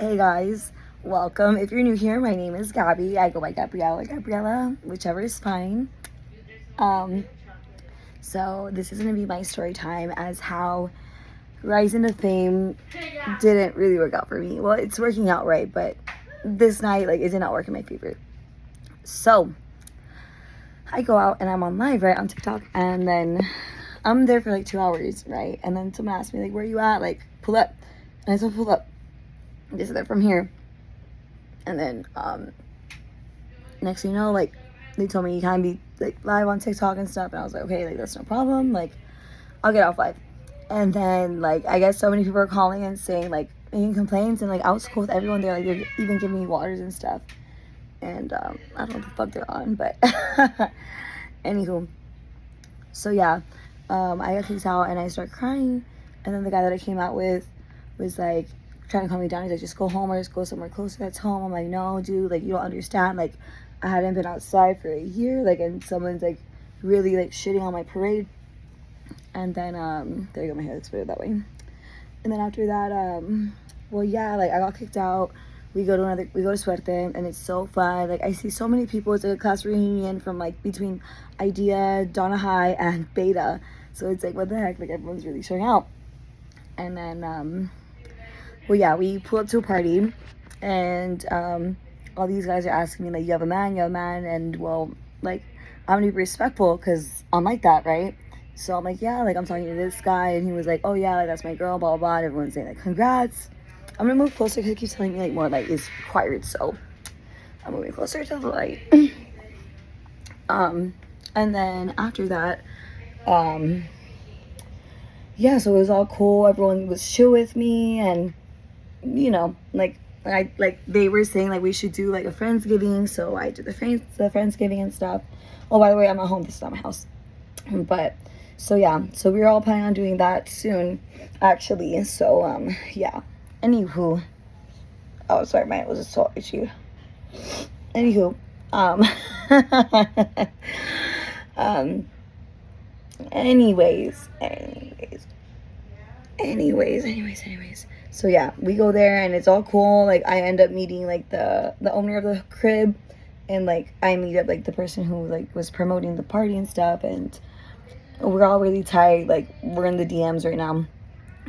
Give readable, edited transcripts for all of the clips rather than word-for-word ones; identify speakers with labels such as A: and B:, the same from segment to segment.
A: Hey guys, welcome. If you're new here, my name is Gabby. I go by Gabrielle or Gabriela, whichever is fine. Um, so this is gonna be my story time as how rising to fame didn't really work out for me. Well, it's working out right, but this night, it did not work in my favor. So I go out and I'm on live, right, on TikTok, and then I'm there for 2 hours, right? And then someone asked me, where you at? Pull up. And I said, pull up. They said they're from here. And then next thing you know, they told me you can't be live on TikTok and stuff, and I was like, okay, that's no problem, I'll get off live. And then I guess so many people are calling and saying making complaints, and I was cool with everyone there, they're even giving me waters and stuff. And I don't know what the fuck they're on, but anywho, so yeah, I got kicked out and I started crying, and then the guy that I came out with was trying to calm me down. He's like, just go home or just go somewhere closer that's home. I'm like, no, dude, you don't understand. I hadn't been outside for a year, and someone's really shitting on my parade. And then there you go, my hair looks better that way. And then after that, well, yeah, I got kicked out. We go to Suerte, and it's so fun. I see so many people. It's a class reunion from between Idea, Donna High, and Beta. So it's what the heck, everyone's really showing out. And then well, yeah, we pull up to a party, and all these guys are asking me, you have a man, and, well, I'm gonna be respectful, because I'm like that, right? So I'm yeah, I'm talking to this guy, and he was oh, yeah, that's my girl, blah, blah, blah, and everyone's saying, congrats. I'm gonna move closer, because he keeps telling me, more light is required, so I'm moving closer to the light. And then after that, yeah, so it was all cool, everyone was chill with me, and they were saying we should do a Friendsgiving, so I did the Friendsgiving and stuff. Oh, by the way, I'm at home, this is not my house. But so yeah, so we were all planning on doing that soon, actually. So yeah, anywho, oh sorry, mine was a salt issue. Anywho, anyways, so yeah, we go there and it's all cool. I end up meeting the owner of the crib, and I meet up the person who was promoting the party and stuff, and we're all really tight. We're in the DMs right now,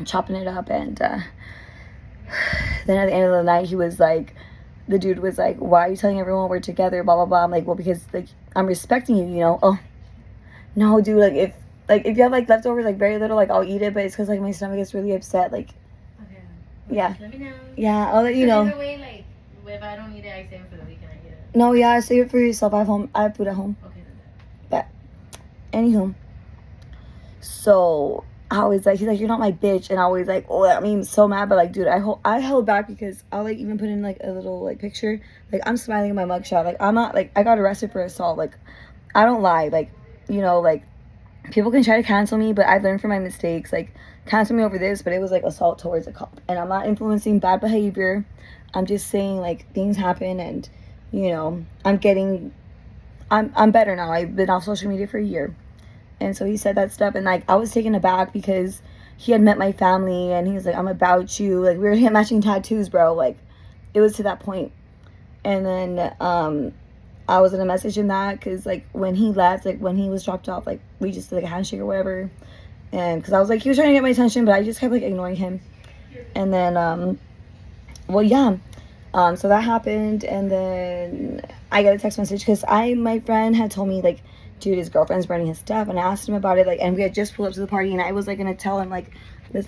A: chopping it up. And then at the end of the night, he was the dude was why are you telling everyone we're together, blah blah blah. I'm well, because I'm respecting you, Oh no, dude, if you have leftovers, very little, I'll eat it, but it's because my stomach gets really upset. Okay. Yeah. Let me know. Yeah, I'll let you know. Either way, if I don't eat it, I save it for the weekend. I eat it. No, yeah, save it for yourself. I have food at home. Okay. But anywho, so I was he's you're not my bitch, and I was oh, I mean, so mad, but dude, I held back, because I'll even put in a little picture, I'm smiling in my mugshot, I'm not I got arrested for assault, I don't lie, people can try to cancel me, but I've learned from my mistakes. Cancel me over this, but it was assault towards a cop, and I'm not influencing bad behavior. I'm just saying things happen, and I'm better now. I've been off social media for a year. And so he said that stuff, and I was taken aback, because he had met my family, and he's I'm about you, we were matching tattoos, bro. It was to that point. And then I was gonna message him that, because when he left, when he was dropped off, we just did a handshake or whatever, and because I was he was trying to get my attention, but I just kept ignoring him. And then well, yeah, so that happened, and then I got a text message, because my friend had told me dude, his girlfriend's burning his stuff, and I asked him about it, and we had just pulled up to the party, and I was gonna tell him let's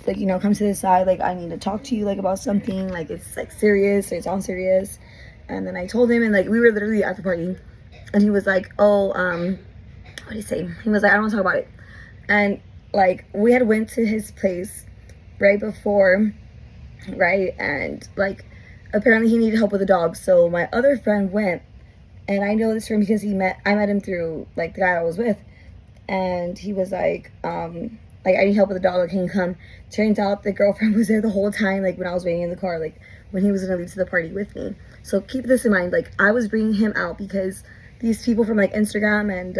A: come to the side, I need to talk to you about something, it's serious, it's all serious. And then I told him, and we were literally at the party, and he was oh, what did he say? He was I don't want to talk about it. And we had went to his place right before, right? And apparently he needed help with the dog, so my other friend went, and I know this friend because I met him through the guy I was with, and he was I need help with the dog, can you come? Turns out the girlfriend was there the whole time, when I was waiting in the car, when he was gonna leave to the party with me. So keep this in mind, I was bringing him out because these people from Instagram and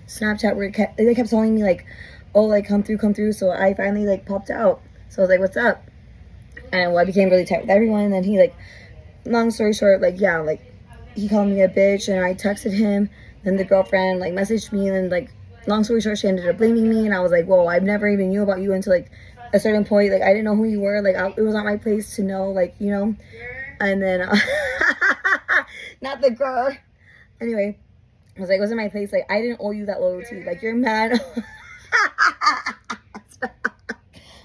A: Snapchat they kept telling me oh, come through. So I finally popped out. So I was what's up? And well, I became really tight with everyone. And then he, like, long story short, like, yeah, like, he called me a bitch, and I texted him. Then the girlfriend, like, messaged me, and, like, long story short, she ended up blaming me. And I was like, whoa, I never even knew about you until, like, a certain point. Like, I didn't know who you were. Like, it was not my place to know, like, you know. And then not the girl. Anyway, I was like, it wasn't my place. Like, I didn't owe you that loyalty. Like, you're mad.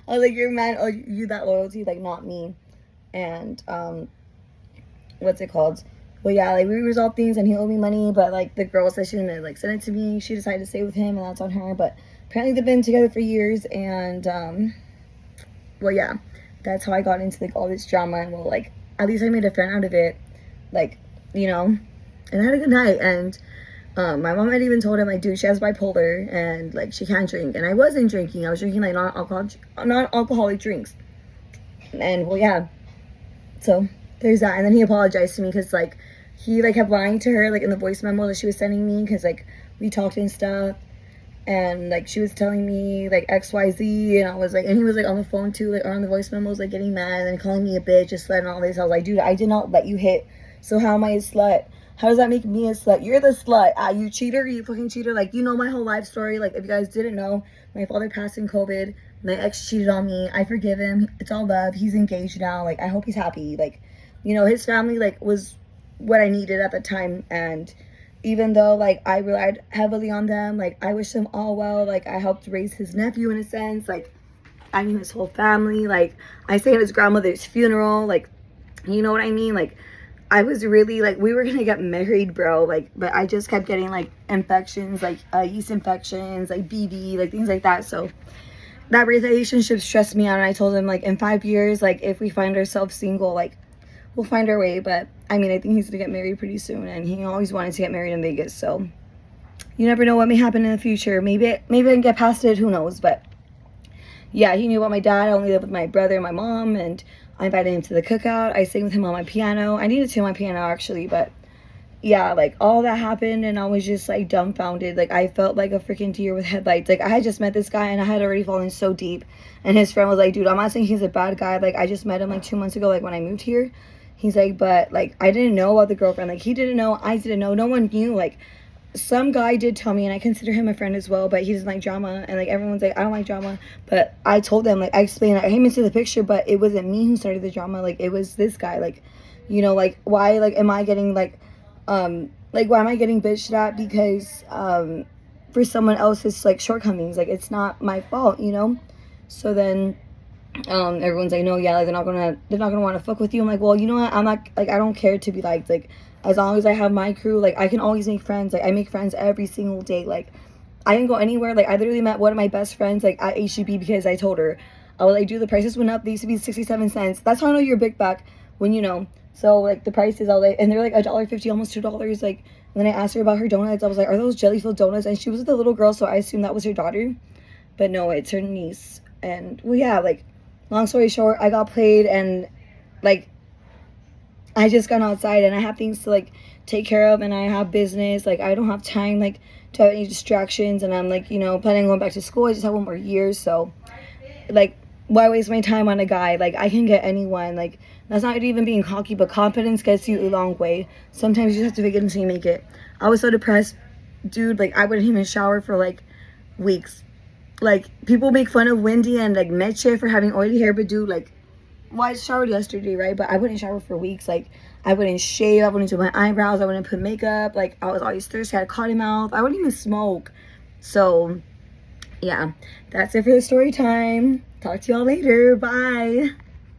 A: I was like, your man owed you that loyalty, like, not me. And what's it called? Well, yeah, like, we resolved things, and he owed me money, but, like, the girl said she didn't, like, send it to me. She decided to stay with him, and that's on her. But apparently they've been together for years, and well, yeah, that's how I got into, like, all this drama. And, well, like, at least I made a friend out of it, like, you know. And I had a good night. And my mom had even told him, like, dude, she has bipolar, and, like, she can't drink. And I wasn't drinking. I was drinking, like, non-alcoholic drinks. And, well, yeah. So there's that. And then he apologized to me because, like, he, like, kept lying to her, like, in the voice memo that she was sending me, because, like, we talked and stuff. And, like, she was telling me, like, XYZ, and I was like, and he was, like, on the phone too, like, or on the voice memos, like, getting mad and calling me a bitch, a slut, and all this. I was like, dude, I did not let you hit. So how am I a slut? How does that make me a slut? You're the slut. You cheater. You fucking cheater. Like, you know my whole life story. Like, if you guys didn't know, my father passed in COVID. My ex cheated on me. I forgive him. It's all love. He's engaged now. Like, I hope he's happy. Like, you know, his family, like, was what I needed at the time. And even though, like, I relied heavily on them, like, I wish them all well. Like, I helped raise his nephew in a sense. Like, I knew his whole family. Like, I sang at his grandmother's funeral. Like, you know what I mean? Like, I was really, like, we were gonna get married, bro, like, but I just kept getting, like, infections, like, yeast infections, like, BV, like, things like that. So that relationship stressed me out, and I told him, like, in 5 years, like, if we find ourselves single, like, we'll find our way. But I mean, I think he's gonna get married pretty soon, and he always wanted to get married in Vegas. So you never know what may happen in the future. Maybe I can get past it, who knows. But yeah, he knew about my dad. I only lived with my brother and my mom, and I invited him to the cookout. I sang with him on my piano. I needed to on my piano, actually. But yeah, like, all that happened, and I was just, like, dumbfounded. Like, I felt like a freaking deer with headlights. Like, I had just met this guy, and I had already fallen so deep. And his friend was like, dude, I'm not saying he's a bad guy. Like, I just met him, like, 2 months ago, like, when I moved here. He's like, but, like, I didn't know about the girlfriend. Like, he didn't know. I didn't know. No one knew. Like, some guy did tell me, and I consider him a friend as well, but he doesn't like drama. And, like, everyone's like, I don't like drama. But I told them, like, I explained, I came into the picture, but it wasn't me who started the drama. Like, it was this guy. Like, you know, like, why, like, am I getting, like, why am I getting bitched at because, for someone else's, like, shortcomings? Like, it's not my fault, you know? So then, everyone's like, no, yeah, like, they're not gonna want to fuck with you. I'm like, well, you know what, I'm not, like, I don't care to be liked. Like, as long as I have my crew, like, I can always make friends. Like, I make friends every single day. Like, I can go anywhere. Like, I literally met one of my best friends, like, at HEB, because I told her, I was like, dude, the prices went up. They used to be 67 cents. That's how I know you're big back, when you know. So, like, the prices, all, like, and they're like $1.50, almost $2. Like, and then I asked her about her donuts. I was like, are those jelly filled donuts? And she was with a little girl, so I assumed that was her daughter, but no, it's her niece. And, well, yeah, like, long story short, I got played, and, like, I just got outside, and I have things to, like, take care of, and I have business. Like, I don't have time, like, to have any distractions, and I'm, like, you know, planning on going back to school. I just have 1 more year, so, like, why waste my time on a guy? Like, I can get anyone. Like, that's not even being cocky, but confidence gets you a long way. Sometimes you just have to fake it until you make it. I was so depressed, dude. Like, I wouldn't even shower for, like, weeks. Like, people make fun of Wendy and, like, Meche for having oily hair, but dude, like, well, I showered yesterday, right? But I wouldn't shower for weeks. Like, I wouldn't shave. I wouldn't do my eyebrows. I wouldn't put makeup. Like, I was always thirsty. I had cotton mouth. I wouldn't even smoke. So, yeah, that's it for the story time. Talk to y'all later. Bye.